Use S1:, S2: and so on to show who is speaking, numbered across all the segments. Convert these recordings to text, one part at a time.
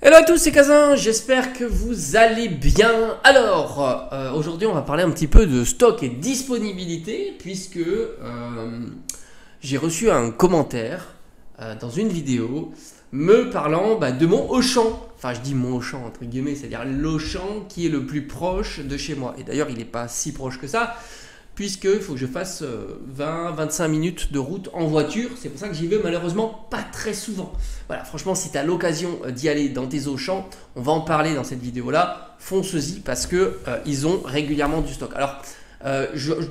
S1: Hello à tous, c'est Kazin, j'espère que vous allez bien. Alors, aujourd'hui on va parler un petit peu de stock et disponibilité puisque j'ai reçu un commentaire dans une vidéo me parlant de mon Auchan. Enfin, je dis mon Auchan entre guillemets, c'est-à-dire l'Auchan qui est le plus proche de chez moi. Et d'ailleurs, il n'est pas si proche que ça, puisqu'il faut que je fasse 20-25 minutes de route en voiture. C'est pour ça que j'y vais malheureusement pas très souvent. Voilà, franchement, si tu as l'occasion d'y aller dans tes Auchan, on va en parler dans cette vidéo-là, fonce-y parce que ils ont régulièrement du stock. Alors,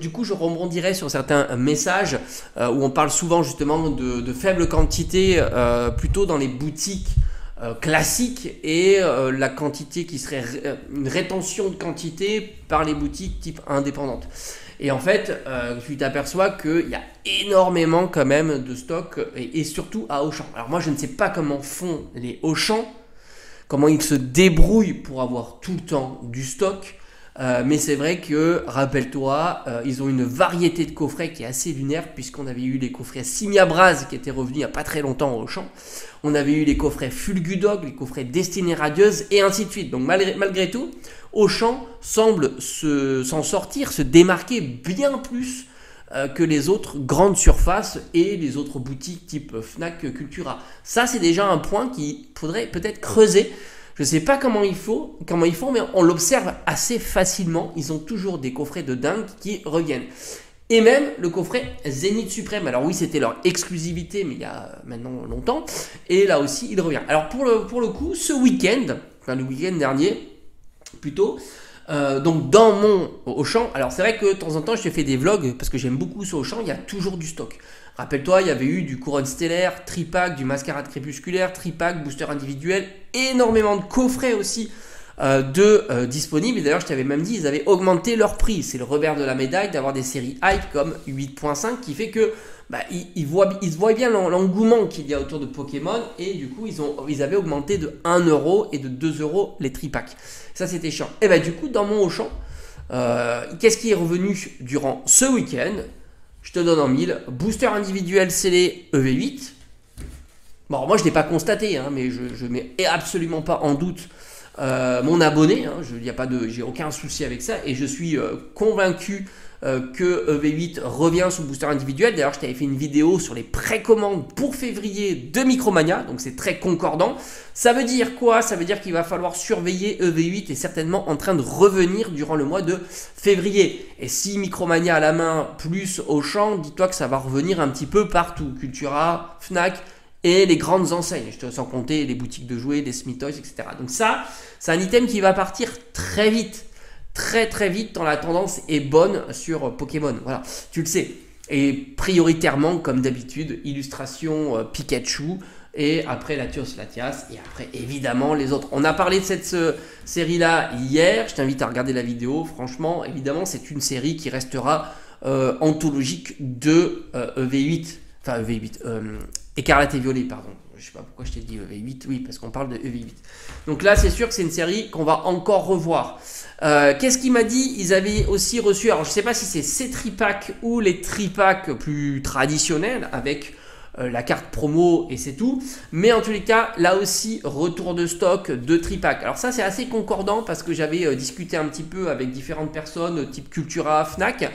S1: du coup, je rebondirai sur certains messages où on parle souvent justement de faibles quantités, plutôt dans les boutiques classiques et la quantité qui serait une rétention de quantité par les boutiques type indépendantes. Et en fait, tu t'aperçois qu'il y a énormément quand même de stock et surtout à Auchan. Alors moi, je ne sais pas comment font les Auchan, comment ils se débrouillent pour avoir tout le temps du stock. Mais c'est vrai que, rappelle-toi, ils ont une variété de coffrets qui est assez lunaire puisqu'on avait eu les coffrets Simia Braz qui étaient revenus il n'y a pas très longtemps au Auchan. On avait eu les coffrets Fulgudog, les coffrets Destinée Radieuse et ainsi de suite. Donc malgré tout, Auchan semble s'en sortir, se démarquer bien plus que les autres grandes surfaces et les autres boutiques type Fnac, Cultura. Ça, c'est déjà un point qu'il faudrait peut-être creuser. Je ne sais pas comment ils font, mais on l'observe assez facilement. Ils ont toujours des coffrets de dingue qui reviennent. Et même le coffret Zénith Suprême. Alors oui, c'était leur exclusivité, mais il y a maintenant longtemps. Et là aussi, il revient. Alors pour le coup, ce week-end, enfin le week-end dernier, plutôt, donc dans mon Auchan, alors c'est vrai que de temps en temps je te fais des vlogs parce que j'aime beaucoup ce Auchan, il y a toujours du stock. Rappelle-toi, il y avait eu du couronne stellaire, tripack, du mascarade crépusculaire, tripack, booster individuel, énormément de coffrets aussi disponibles. Et d'ailleurs, je t'avais même dit, ils avaient augmenté leur prix. C'est le revers de la médaille d'avoir des séries hype comme 8.5 qui fait que ils se voient bien l'engouement qu'il y a autour de Pokémon et du coup, ils avaient augmenté de 1 euro et de 2 euros les tripacks. Ça, c'était chiant. Et du coup, dans mon Auchan, qu'est-ce qui est revenu durant ce week-end? Je te donne en mille. Booster individuel scellé EV8. Bon, moi, je ne l'ai pas constaté, mais je ne mets absolument pas en doute mon abonné. J'ai aucun souci avec ça. Et je suis convaincu que EV8 revient sous booster individuel. D'ailleurs, je t'avais fait une vidéo sur les précommandes pour février de Micromania. Donc, c'est très concordant. Ça veut dire quoi? Ça veut dire qu'il va falloir surveiller EV8 est certainement en train de revenir durant le mois de février. Et si Micromania a la main plus Auchan, dis-toi que ça va revenir un petit peu partout. Cultura, Fnac et les grandes enseignes. Je te sans compter les boutiques de jouets, les Smith-Toys, etc. Donc ça, c'est un item qui va partir très vite. Très très vite tant la tendance est bonne sur Pokémon. Voilà, tu le sais. Et prioritairement, comme d'habitude, illustration Pikachu. Et après Latios Latias. Et après, évidemment, les autres. On a parlé de cette série-là hier. Je t'invite à regarder la vidéo. Franchement, évidemment, c'est une série qui restera anthologique de EV8. Enfin, EV8. Écarlate et Violet, pardon. Je sais pas pourquoi je t'ai dit EV8. Oui, parce qu'on parle de EV8. Donc là, c'est sûr que c'est une série qu'on va encore revoir. Qu'est-ce qu'il m'a dit? Ils avaient aussi reçu, alors je sais pas si c'est ces tripacks ou les tripacks plus traditionnels avec la carte promo et c'est tout, mais en tous les cas là aussi retour de stock de tripacks. Alors ça c'est assez concordant parce que j'avais discuté un petit peu avec différentes personnes type Cultura, Fnac.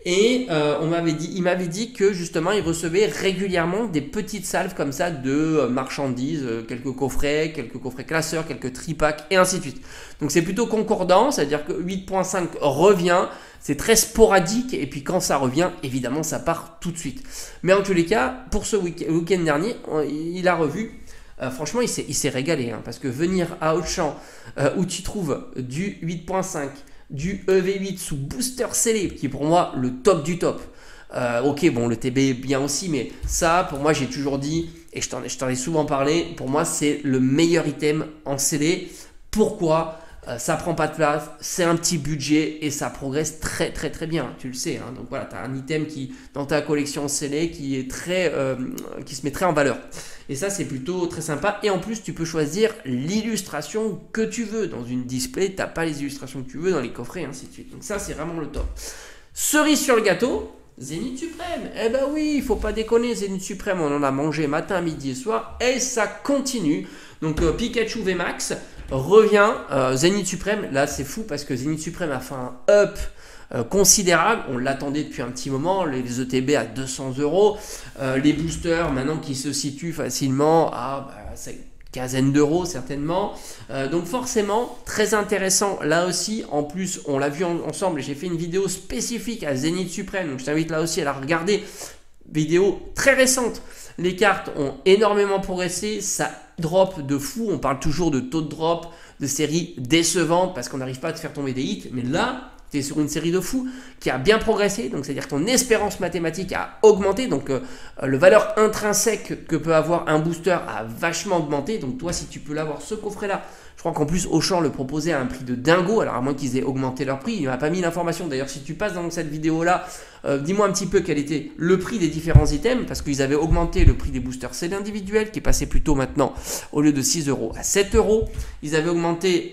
S1: Et il m'avait dit que justement il recevait régulièrement des petites salves comme ça de marchandises, quelques coffrets classeurs, quelques tripacks et ainsi de suite. Donc c'est plutôt concordant, c'est-à-dire que 8.5 revient, c'est très sporadique et puis quand ça revient, évidemment ça part tout de suite. Mais en tous les cas, pour ce week-end dernier, il a revu. Franchement, il s'est régalé parce que venir à Auchan où tu trouves du 8.5, du EV8 sous booster scellé, qui est pour moi le top du top. Ok, bon, le TB est bien aussi, mais ça, pour moi, j'ai toujours dit, et je t'en ai souvent parlé, pour moi, c'est le meilleur item en scellé. Pourquoi? Ça prend pas de place, c'est un petit budget et ça progresse très très très bien, tu le sais. Donc voilà, tu as un item qui, dans ta collection scellée qui est qui se met très en valeur. Et ça, c'est plutôt très sympa. Et en plus, tu peux choisir l'illustration que tu veux. Dans une display, tu n'as pas les illustrations que tu veux dans les coffrets, ainsi de suite. Donc ça, c'est vraiment le top. Cerise sur le gâteau, Zénith Suprême. Eh ben oui, il faut pas déconner, Zénith Suprême, on en a mangé matin, midi et soir. Et ça continue. Donc Pikachu VMAX revient, Zénith Suprême, là c'est fou parce que Zénith Suprême a fait un up considérable, on l'attendait depuis un petit moment, les ETB à 200 €, les boosters maintenant qui se situent facilement à quinzaine d'euros certainement, donc forcément très intéressant là aussi. En plus on l'a vu ensemble et j'ai fait une vidéo spécifique à Zénith Suprême, donc je t'invite là aussi à la regarder, vidéo très récente. Les cartes ont énormément progressé, ça drop de fou, on parle toujours de taux de drop, de séries décevantes parce qu'on n'arrive pas à te faire tomber des hits, mais là tu es sur une série de fou qui a bien progressé, donc c'est à dire que ton espérance mathématique a augmenté, donc le valeur intrinsèque que peut avoir un booster a vachement augmenté. Donc toi si tu peux l'avoir ce coffret là, je crois qu'en plus Auchan le proposait à un prix de dingo, alors à moins qu'ils aient augmenté leur prix, il m'a pas mis l'information. D'ailleurs si tu passes dans cette vidéo là, dis-moi un petit peu quel était le prix des différents items, parce qu'ils avaient augmenté le prix des boosters CD individuels qui est passé plutôt maintenant au lieu de 6 € à 7 €. Ils avaient augmenté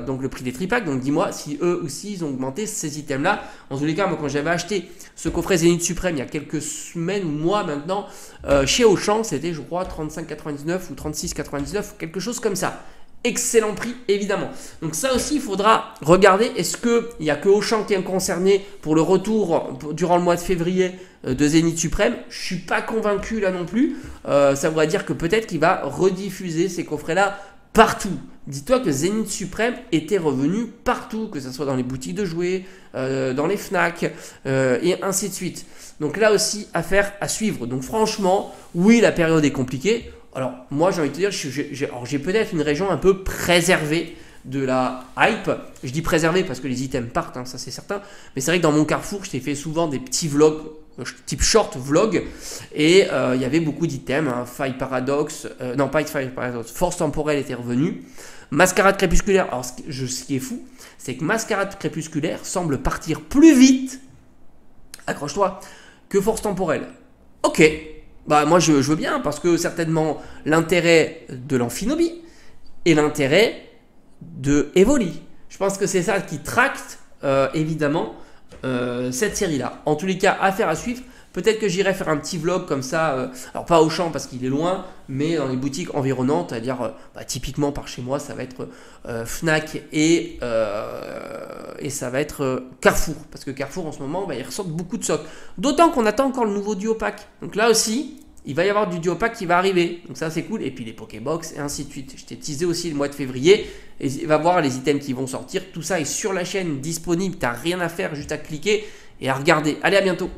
S1: donc le prix des tripacks, donc dis-moi si eux aussi ils ont augmenté ces items là. En tous les cas, moi quand j'avais acheté ce coffret Zénith Suprême il y a quelques semaines ou mois maintenant, chez Auchan c'était je crois 35,99 ou 36,99, quelque chose comme ça. Excellent prix évidemment. Donc ça aussi il faudra regarder. Est-ce qu'il n'y a que Auchan qui est concerné pour le retour durant le mois de février de Zénith Suprême? Je ne suis pas convaincu là non plus. Ça voudrait dire que peut-être qu'il va rediffuser ces coffrets là partout. Dis-toi que Zénith Suprême était revenu partout, que ce soit dans les boutiques de jouets, dans les Fnac et ainsi de suite. Donc là aussi affaire à suivre. Donc franchement oui, la période est compliquée. Alors moi j'ai envie de te dire, j'ai peut-être une région un peu préservée de la hype. Je dis préservée parce que les items partent, hein, ça c'est certain. Mais c'est vrai que dans mon Carrefour, je t'ai fait souvent des petits vlogs, type short vlog. Et il y avait beaucoup d'items. Hein, Faille Paradox, non pas Faille Paradox, Force Temporelle était revenu. Mascarade Crépusculaire, alors ce qui est fou, c'est que Mascarade Crépusculaire semble partir plus vite, accroche-toi, que Force Temporelle. Ok. Bah moi je veux bien parce que certainement l'intérêt de l'Amphinobie et l'intérêt de Evoli. Je pense que c'est ça qui tracte évidemment cette série là. En tous les cas, affaire à suivre. Peut-être que j'irai faire un petit vlog comme ça, alors pas au champ parce qu'il est loin, mais dans les boutiques environnantes, c'est-à-dire typiquement par chez moi, ça va être Fnac et ça va être Carrefour, parce que Carrefour en ce moment, ils ressortent beaucoup de stocks. D'autant qu'on attend encore le nouveau Duopack. Donc là aussi, il va y avoir du Duopack qui va arriver, donc ça c'est cool, et puis les Pokébox et ainsi de suite. Je t'ai teasé aussi le mois de février, et va voir les items qui vont sortir, tout ça est sur la chaîne disponible, t'as rien à faire, juste à cliquer et à regarder. Allez, à bientôt.